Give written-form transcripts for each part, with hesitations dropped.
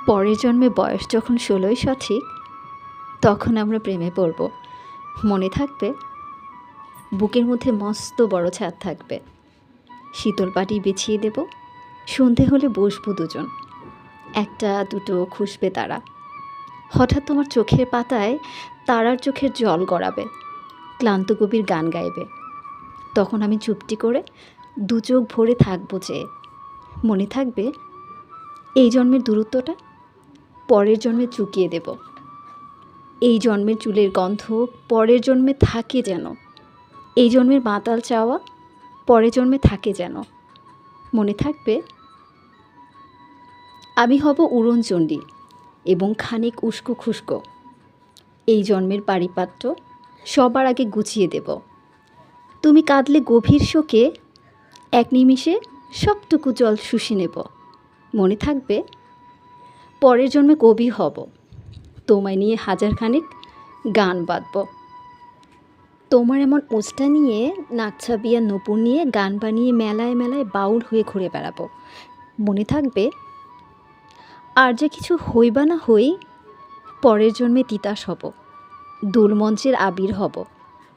পরের জন্মে বয়স যখন 16ই সঠিক, তখন আমরা প্রেমে পড়ব। মনে থাকবে, বুকের মধ্যে মস্ত বড় ছাদ থাকবে, শীতল পাটি বিছিয়ে দেব, সন্ধে হলে বসবো দুজন, একটা দুটো খুসবে তারা। হঠাৎ তোমার চোখের পাতায় তারার চোখের জল গড়াবে, ক্লান্ত কবির গান গাইবে। তখন আমি চুপটি করে দু চোখ ভরে থাকবো যে, মনে থাকবে এই জন্মের দূরত্বটা পরের জন্মে চুকিয়ে দেব। এই জন্মের চুলের গন্ধ পরের জন্মে থাকে যেন, এই জন্মের মাতাল চাওয়া পরের জন্মে থাকে যেন। মনে থাকবে আমি হব উড়নচণ্ডী এবং খানিক উস্কো খুস্কো। এই জন্মের পারিপাট্য সবার আগে গুছিয়ে দেব। তুমি কাঁদলে গভীর শোকে এক নিমিষে সবটুকু জল শুষে নেব। মনে থাকবে পরের জন্মে কবি হব, তোমায় নিয়ে হাজারখানেক গান বাঁধব। তোমার এমন ওষ্ঠা নিয়ে, নাকছাবিয়া নূপুর নিয়ে গান বানিয়ে মেলায় মেলায় বাউল হয়ে ঘুরে বেড়াবো। মনে থাকবে আর যে কিছু হই বা না হই, পরের জন্মে তিতাস হব, দোলমঞ্চের আবির হব,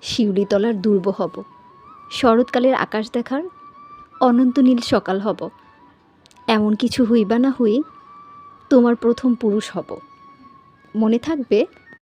শিউলিতলার দুর্ব হব, শরৎকালের আকাশ দেখার অনন্ত নীল সকাল হব। এমন কিছু হই বা না হই, তোমার প্রথম পুরুষ হব। মনে থাকবে